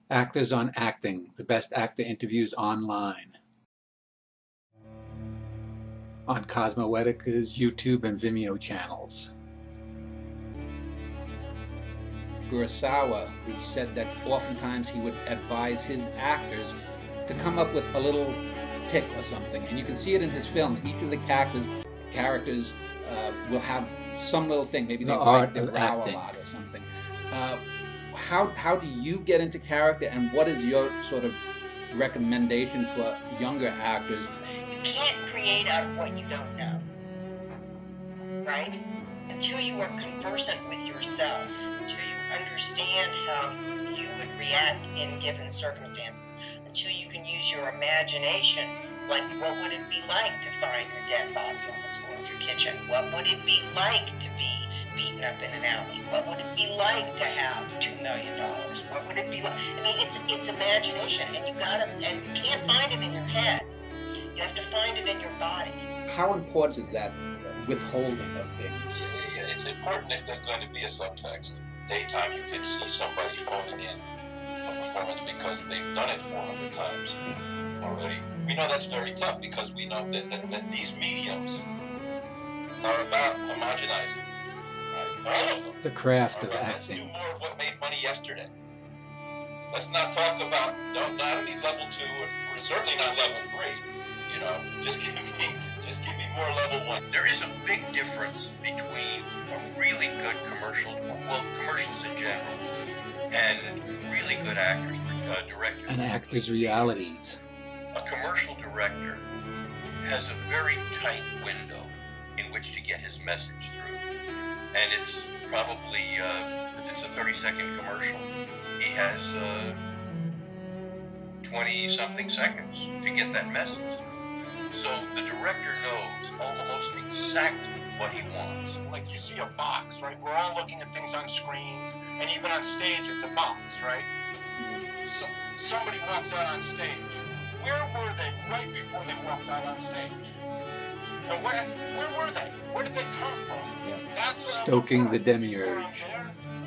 Actors on Acting, the best actor interviews online. On Cosmoetica's YouTube and Vimeo channels. Kurosawa, who said that oftentimes he would advise his actors to come up with a little tick or something. And you can see it in his films. Each of the characters will have some little thing. Maybe they wipe their brow a lot or something. How do you get into character, and what is your sort of recommendation for younger actors? You can't create out of what you don't know, right? Until you are conversant with yourself, until you understand how you would react in given circumstances, until you can use your imagination, like what would it be like to find a dead body on the floor of your kitchen? What would it be like to be beaten up in an alley? What would it be like to have $2 million? What would it be like? I mean, it's imagination, and you can't find it in your head. You have to find it in your body. How important is that withholding of things? Yeah, it's important if there's going to be a subtext. Daytime, you can see somebody phoning in a performance because they've done it 400 times already. We know that's very tough because we know that these mediums are about homogenizing. Right? All of them. The craft of Let's acting. do more of what made money yesterday. Let's not talk about, not only level 2, or certainly not level 3. You know, just give me more level 1. There is a big difference between a really good commercial, well, commercials in general, and really good actors, directors. And actors' realities. A commercial director has a very tight window in which to get his message through. And it's probably, if it's a 30-second commercial, he has 20-something seconds to get that message through. So the director knows almost exactly what he wants. Like you see a box, right? We're all looking at things on screens, and even on stage it's a box, right? So somebody walks out on stage. Where were they right before they walked out on stage? And where were they? Where did they come from? Yeah. That's Stoking the demiurge.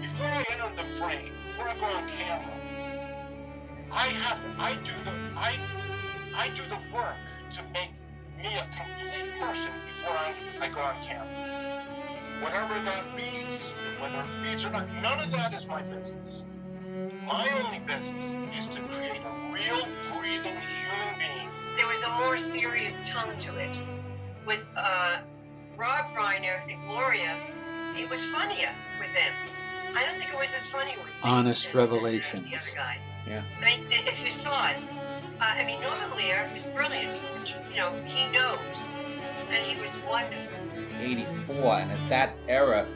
Before I enter the frame, before I go on camera, I do the work to make me a complete person before I go on camera. Whatever that reads, whether it reads or not, none of that is my business. My only business is to create a real, breathing human being. There was a more serious tone to it. With Rob Reiner and Gloria, it was funnier with them. I don't think it was as funny with Honest than revelations. the other guy. Yeah. I mean, if you saw it, I mean, Norman Lear was brilliant. You know, he knows, and he was wonderful. 84, and at that era,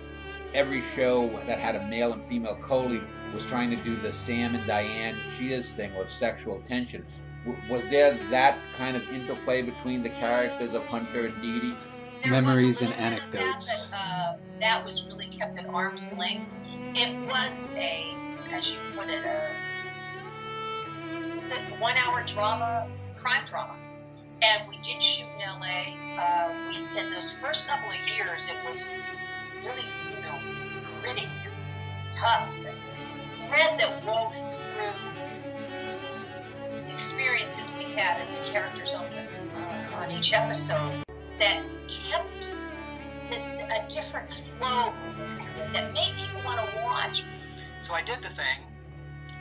every show that had a male and female co-lead was trying to do the Sam and Diane Cheers thing with sexual tension. Was there that kind of interplay between the characters of Hunter and Dee Dee? Memories and anecdotes. That was really kept at arm's length. It was a, as you put it, was it 1-hour drama, crime drama. And we did shoot in LA. In those first couple of years, it was really, gritty, tough. The thread that wove through experiences we had as the characters on each episode that kept a different flow that made people want to watch. So I did the thing,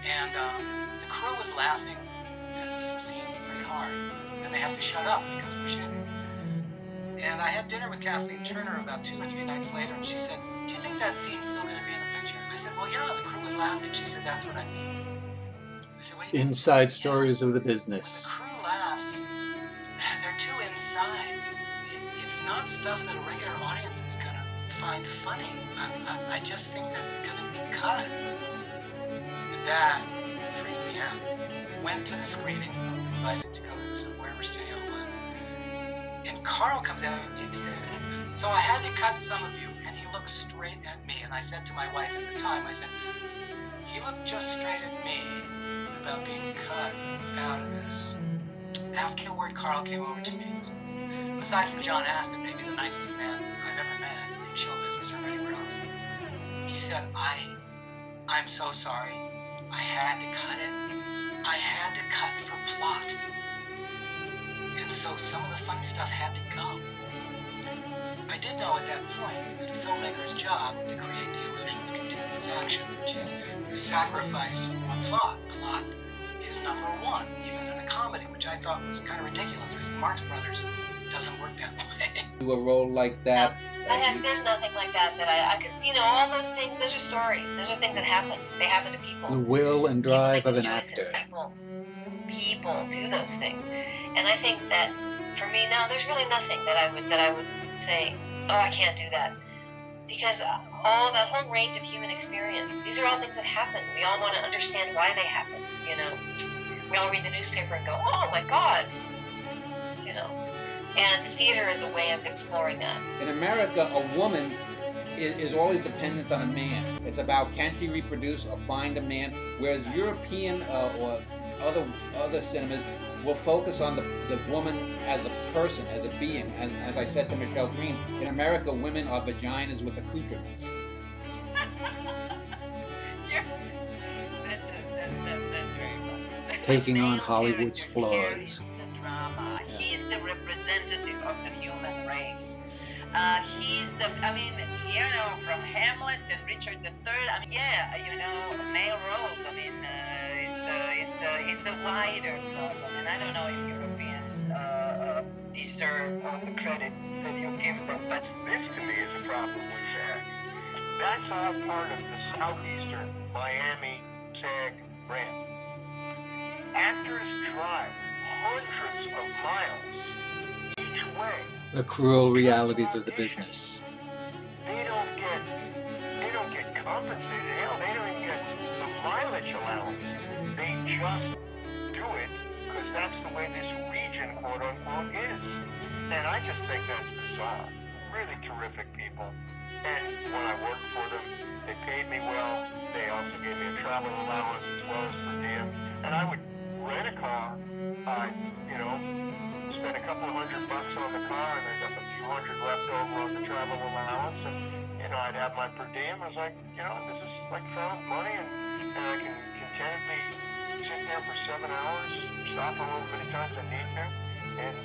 and the crew was laughing at some scenes pretty hard. And they have to shut up because we're shooting. And I had dinner with Kathleen Turner about 2 or 3 nights later, and she said, "Do you think that scene's still going to be in the picture?" I said, "Well, yeah, the crew was laughing." She said, "That's what I mean." I said, "What do you mean?" Inside stories of the When business. the crew laughs, they're too inside. It's not stuff that a regular audience is going to find funny. I just think that's going to be cut. That freaked me out. Went to the screening. I was invited to go to wherever studio it was. And Carl comes out and he says, "So I had to cut some of you." And he looked straight at me. And I said to my wife at the time, I said, "He looked just straight at me about being cut out of this." Afterward, Carl came over to me and said, aside from John Astin, maybe the nicest man I've ever met in show business or anywhere else, he said, I'm so sorry. I had to cut it. I had to cut for plot. And so some of the fun stuff had to go. I did know at that point that a filmmaker's job is to create the illusion of continuous action, which is sacrifice for plot. Plot is number one, even in a comedy, which I thought was kind of ridiculous because the Marx Brothers doesn't work that way. Do a role like that. There's nothing like that because all those things, those are stories. Those are things that happen. They happen to people. The will and drive of an Choices. actor. People do those things, and I think that for me now, there's really nothing that I would say, oh, I can't do that, because all that whole range of human experience, these are all things that happen. We all want to understand why they happen. We all read the newspaper and go, oh my God, And theater is a way of exploring that. In America, a woman is always dependent on a man. It's about, can she reproduce or find a man, whereas European or other cinemas will focus on the woman as a person, as a being. And as I said to Michelle Green, in America, women are vaginas with accoutrements. That's very funny. Taking on Hollywood's flaws. Drama. Yeah. He's the representative of the human race. He's from Hamlet and Richard III. Male roles. It's a wider problem, and I don't know if Europeans deserve all the credit that you give them. But This, to me, is a problem with SAG. That's all part of the southeastern Miami SAG brand. Actors drive hundreds of miles each way. The cruel realities of the business. They don't get compensated. Hell, they don't even get the mileage allowance. They just do it because that's the way this region, quote unquote, is. And I just think that's bizarre. Really terrific people. And when I worked for them, they paid me well. They also gave me a travel allowance as well as per diem. And I would rent a car. I'd, spend a couple of $100 on the car and end up a few hundred left over on the travel allowance. And, I'd have my per diem. I was like, this is like found money and I can contentedly sit there for 7 hours, stop however many times I need to, and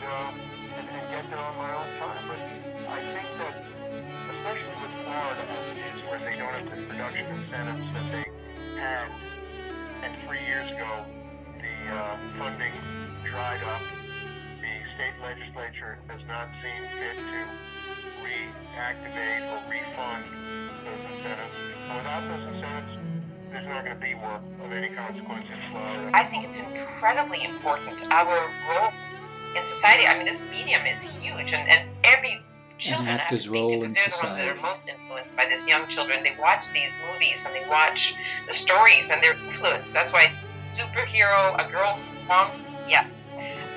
get there on my own time. But I think that, especially with Florida as it is, where they don't have the production incentives that they had, and 3 years ago, the funding dried up. The state legislature has not seen fit to reactivate or refund those incentives. And without those incentives, there's not going to be work of any consequence in Florida. I think it's incredibly important. Our role in society, this medium is huge, and every children An actor's role in they're society. the ones that are most influenced by this young children. They watch these movies and they watch the stories and they're influenced. That's why superhero, a girl who's punk, yes.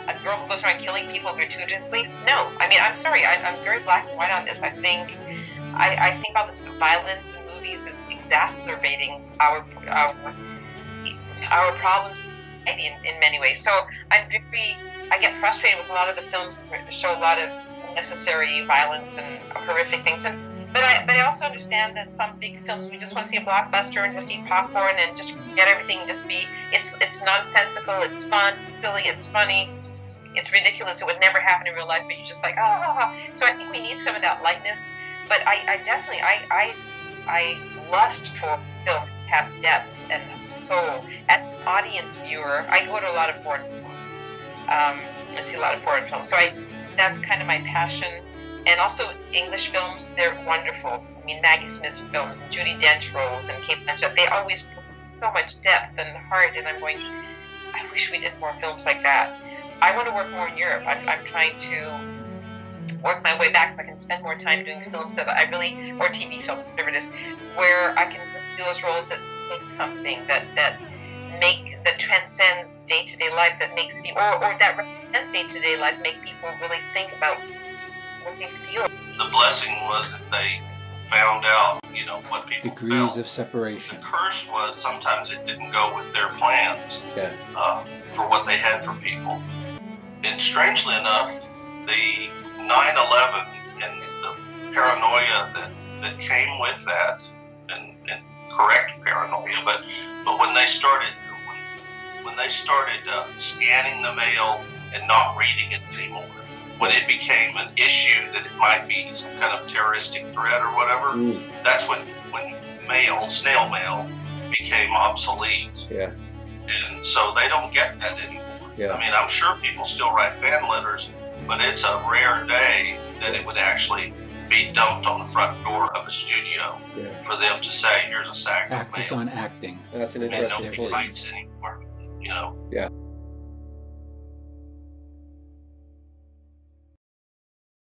A girl who goes around killing people gratuitously, no. I'm sorry, I'm very black and white on this. I think all this violence in movies is exacerbating our problems in many ways. So I get frustrated with a lot of the films that show a lot of unnecessary violence and horrific things. But I also understand that some big films, we just want to see a blockbuster and just eat popcorn and just get everything, it's nonsensical, it's fun, it's silly, it's funny, it's ridiculous, it would never happen in real life, but you're just like, oh. So I think we need some of that lightness. But I definitely lust for films that have depth and soul. As an audience viewer, I go to a lot of foreign films. I see a lot of foreign films. So that's kind of my passion. And also English films, they're wonderful. Maggie Smith's films, and Judi Dench roles, and Kate Blanchett, they always put so much depth and heart. And I'm going, I wish we did more films like that. I want to work more in Europe. I'm trying to work my way back so I can spend more time doing films that I really, or TV films, whatever it is, where I can do those roles that say something, that transcends day-to-day life, that makes people, or that represents day-to-day life, make people really think about what they feel. The blessing was that they found out, what people Degrees felt. of separation. The curse was sometimes it didn't go with their plans for what they had for people. And strangely enough, the 9/11 and the paranoia that came with that, and correct paranoia, but when they started scanning the mail and not reading it anymore, when it became an issue that it might be some kind of terroristic threat or whatever, that's when snail mail became obsolete. Yeah. And so they don't get that anymore. Yeah. I mean, I'm sure people still write fan letters, but it's a rare day that it would actually be dumped on the front door of a studio for them to say, here's a sack of Actors mail. on acting. That's an And interesting nobody point. writes anymore, you know. Yeah.